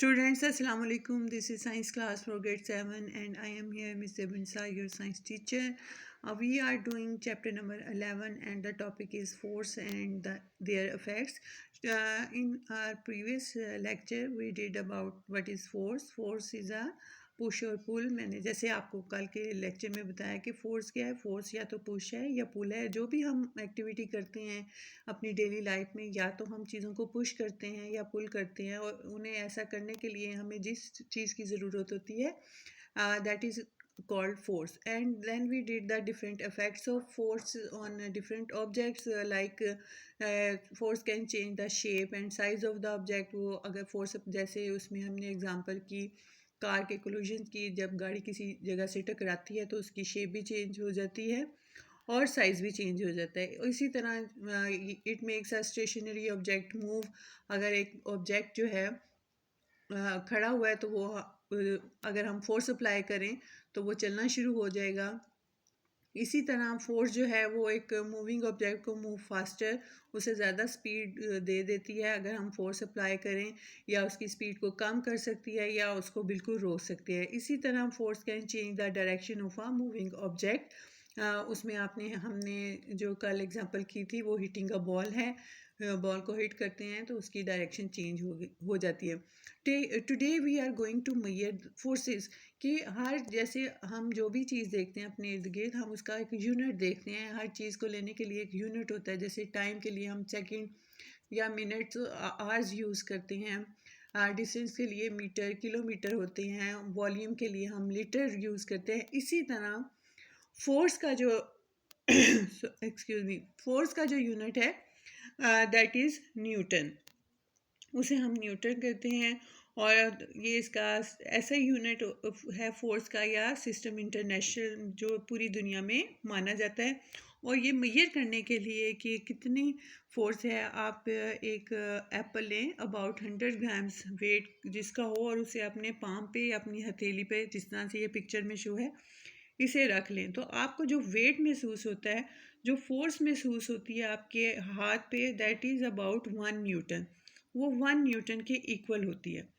Students, Assalamu alaikum. This is science class for grade 7 and I am here Miss Ebunsa, your science teacher. We are doing chapter number 11 and the topic is force and their effects. In our previous lecture, we did about what is force. Force is a push और पुल. मैंने जैसे आपको कल के lecture में बताया कि force क्या है. फ़ोर्स या तो पुश है या पुल है. जो भी हम एक्टिविटी करते हैं अपनी डेली लाइफ में, या तो हम चीज़ों को पुश करते हैं या पुल करते हैं, और उन्हें ऐसा करने के लिए हमें जिस चीज़ की ज़रूरत होती है that is called force. And then we did the different effects of force on different objects, like force can change the shape and size of the object. वो अगर force जैसे उसमें हमने एग्जांपल की कार के कोलिजन की, जब गाड़ी किसी जगह से टकराती है तो उसकी शेप भी चेंज हो जाती है और साइज़ भी चेंज हो जाता है. इसी तरह it makes a stationary object move. अगर एक ऑब्जेक्ट जो है खड़ा हुआ है तो वो अगर हम फोर्स अप्लाई करें तो वो चलना शुरू हो जाएगा. इसी तरह फोर्स जो है वो एक मूविंग ऑब्जेक्ट को मूव फास्टर, उसे ज़्यादा स्पीड दे देती है अगर हम फोर्स अप्लाई करें, या उसकी स्पीड को कम कर सकती है या उसको बिल्कुल रोक सकती है. इसी तरह force can change the direction of a moving object. उसमें हमने जो कल एग्जांपल की थी वो हिटिंग अ बॉल है. बॉल को हिट करते हैं तो उसकी डायरेक्शन चेंज हो जाती है. Today we are going to measure forces, कि हर जैसे हम जो भी चीज़ देखते हैं अपने इर्द गिर्द, हम उसका एक यूनिट देखते हैं. हर चीज़ को लेने के लिए एक यूनिट होता है. जैसे टाइम के लिए हम सेकंड या मिनट्स आवर्स यूज़ करते हैं. डिस्टेंस के लिए मीटर किलोमीटर होते हैं. वॉल्यूम के लिए हम लीटर यूज़ करते हैं. इसी तरह फोर्स का जो एक्सक्यूज़ मी, फोर्स का जो यूनिट है दैट इज़ न्यूटन. उसे हम न्यूटन कहते हैं. और ये इसका ऐसा यूनिट है फोर्स का, या सिस्टम इंटरनेशनल, जो पूरी दुनिया में माना जाता है. और ये मेजर करने के लिए कि कितनी फोर्स है, आप एक एप्पल लें अबाउट 100 ग्राम्स वेट जिसका हो, और उसे अपने पाम पे या अपनी हथेली पे, जिस तरह से ये पिक्चर में शो है, इसे रख लें. तो आपको जो वेट महसूस होता है, जो फोर्स महसूस होती है आपके हाथ पे, दैट इज़ अबाउट 1 न्यूटन. वो 1 न्यूटन के इक्वल होती है.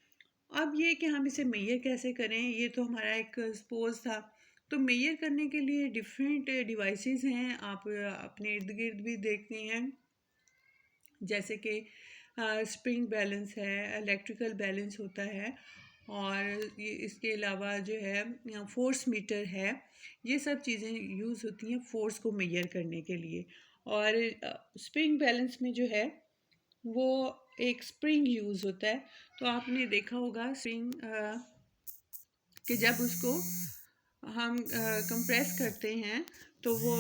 अब ये कि हम इसे मेजर कैसे करें, ये तो हमारा एक सपोज था. तो मेजर करने के लिए डिफरेंट डिवाइसेस हैं. आप अपने इर्द गिर्द भी देखते हैं, जैसे कि स्प्रिंग बैलेंस है, इलेक्ट्रिकल बैलेंस होता है, और ये इसके अलावा जो है फोर्स मीटर है. ये सब चीज़ें यूज़ होती हैं फोर्स को मेजर करने के लिए. और स्प्रिंग बैलेंस में जो है वो एक स्प्रिंग यूज़ होता है. तो आपने देखा होगा स्प्रिंग कि जब उसको हम कंप्रेस करते हैं तो वो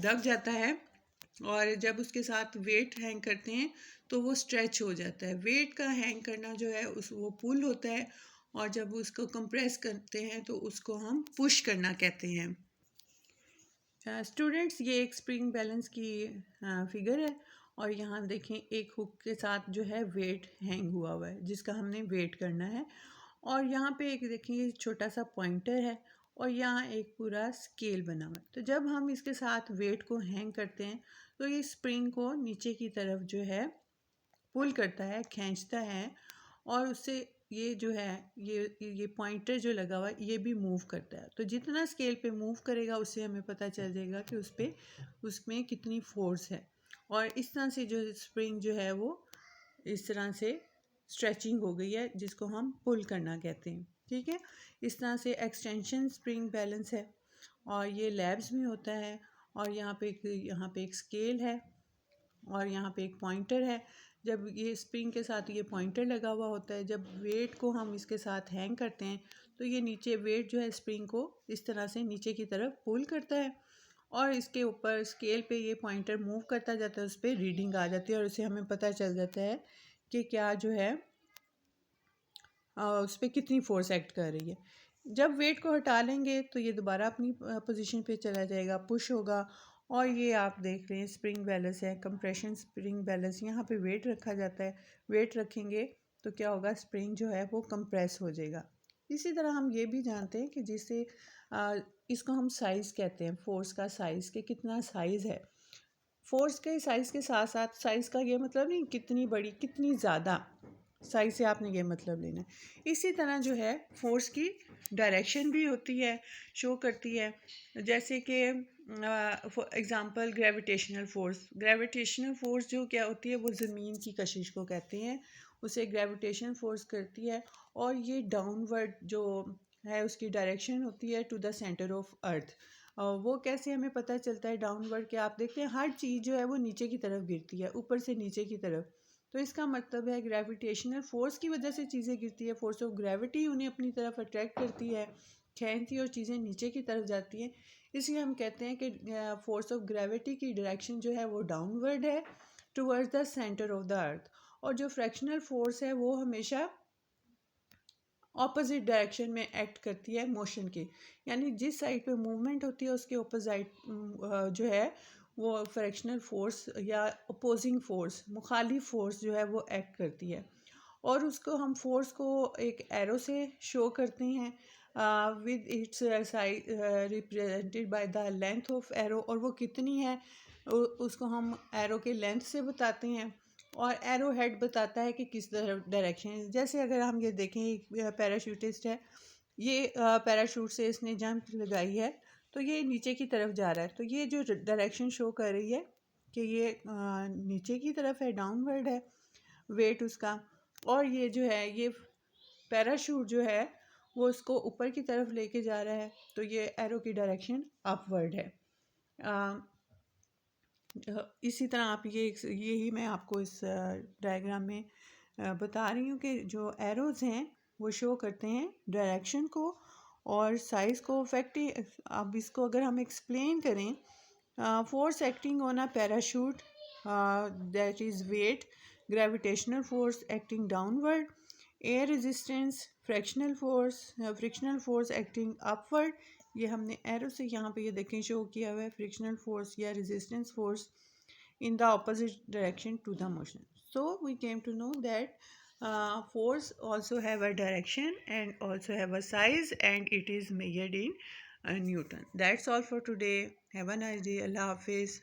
दब जाता है, और जब उसके साथ वेट हैंग करते हैं तो वो स्ट्रेच हो जाता है. वेट का हैंग करना जो है वो पुल होता है, और जब उसको कंप्रेस करते हैं तो उसको हम पुश करना कहते हैं. स्टूडेंट्स, ये एक स्प्रिंग बैलेंस की फिगर है, और यहाँ देखें एक हुक के साथ जो है वेट हैंग हुआ है जिसका हमने वेट करना है. और यहाँ पे एक देखिए छोटा सा पॉइंटर है, और यहाँ एक पूरा स्केल बना हुआ है. तो जब हम इसके साथ वेट को हैंग करते हैं तो ये स्प्रिंग को नीचे की तरफ जो है पुल करता है, खींचता है, और उससे ये जो है ये पॉइंटर जो लगा हुआ है ये भी मूव करता है. तो जितना स्केल पे मूव करेगा उससे हमें पता चल जाएगा कि उसमें कितनी फोर्स है. और इस तरह से जो स्प्रिंग जो है वो इस तरह से स्ट्रेचिंग हो गई है, जिसको हम पुल करना कहते हैं. ठीक है, इस तरह से एक्सटेंशन स्प्रिंग बैलेंस है, और ये लैब्स में होता है. और यहाँ पे एक स्केल है, और यहाँ पे एक पॉइंटर है. जब ये स्प्रिंग के साथ ये पॉइंटर लगा हुआ होता है, जब वेट को हम इसके साथ हैंग करते हैं तो ये नीचे वेट जो है स्प्रिंग को इस तरह से नीचे की तरफ पुल करता है, और इसके ऊपर स्केल पे ये पॉइंटर मूव करता जाता है, उस पर रीडिंग आ जाती है, और उससे हमें पता चल जाता है कि क्या जो है उस पर कितनी फोर्स एक्ट कर रही है. जब वेट को हटा लेंगे तो ये दोबारा अपनी पोजीशन पे चला जाएगा, पुश होगा. और ये आप देख रहे हैं स्प्रिंग बैलेंस है, कंप्रेशन स्प्रिंग बैलेंस. यहाँ पे वेट रखा जाता है, वेट रखेंगे तो क्या होगा, स्प्रिंग जो है वो कंप्रेस हो जाएगा. इसी तरह हम ये भी जानते हैं कि जिससे इसको हम साइज़ कहते हैं, फोर्स का साइज़, कि कितना साइज़ है. फोर्स के साइज़ के साथ साथ, साइज़ का ये मतलब नहीं कितनी बड़ी कितनी ज़्यादा, साइज से आपने ये मतलब लेना है। इसी तरह जो है फोर्स की डायरेक्शन भी होती है, शो करती है। जैसे कि फॉर एग्ज़ाम्पल ग्रेविटेशनल फ़ोर्स जो क्या होती है, वो ज़मीन की कशिश को कहते हैं, उसे ग्रेविटेशन फ़ोर्स करती है। और ये डाउनवर्ड जो है उसकी डायरेक्शन होती है to the centre of earth. वो कैसे हमें पता चलता है डाउनवर्ड? के आप देखते हैं हर चीज़ जो है वो नीचे की तरफ गिरती है, ऊपर से नीचे की तरफ। तो इसका मतलब है ग्रेविटेशनल फोर्स की वजह से चीज़ें गिरती है, फोर्स ऑफ ग्रेविटी उन्हें अपनी तरफ अट्रैक्ट करती है, खींचती है और चीज़ें नीचे की तरफ जाती हैं। इसलिए हम कहते हैं कि फोर्स ऑफ ग्रेविटी की डायरेक्शन जो है वो डाउनवर्ड है towards the centre of the earth. और जो फ्रैक्शनल फोर्स है वो हमेशा ऑपोजिट डायरेक्शन में एक्ट करती है मोशन के, यानी जिस साइड पे मूवमेंट होती है उसके ऑपोजिट जो है वो फ्रैक्शनल फोर्स या अपोजिंग फोर्स, मुखालिफ फोर्स जो है वो एक्ट करती है। और उसको हम फोर्स को एक एरो से शो करते हैं with its side represented by the length of arrow. और वो कितनी है उसको हम एरो के लेंथ से बताते हैं। और एरो हेड बताता है कि किस तरफ डायरेक्शन है। जैसे अगर हम ये देखें, एक पैराशूटिस्ट है, ये पैराशूट से इसने जंप लगाई है, तो ये नीचे की तरफ जा रहा है। तो ये जो डायरेक्शन शो कर रही है कि ये नीचे की तरफ है, डाउनवर्ड है वेट उसका। और ये जो है ये पैराशूट जो है वो उसको ऊपर की तरफ लेके जा रहा है, तो ये एरो की डायरेक्शन अपवर्ड है। इसी तरह आप यही मैं आपको इस डायग्राम में बता रही हूँ कि जो एरोज़ हैं वो शो करते हैं डायरेक्शन को और साइज़ को। इफेक्टिव अब इसको अगर हम एक्सप्लेन करें, force acting on a parachute, that is weight, gravitational force acting downward, air resistance, frictional force acting upward। ये हमने एरो से यहाँ पे ये देखें शो किया हुआ है, फ्रिक्शनल फोर्स या resistance force in the opposite direction to the motion. So we came to know that force also have a direction and also have a size, and it is measured in Newton. That's all for today. Have a nice day. Allah Hafiz.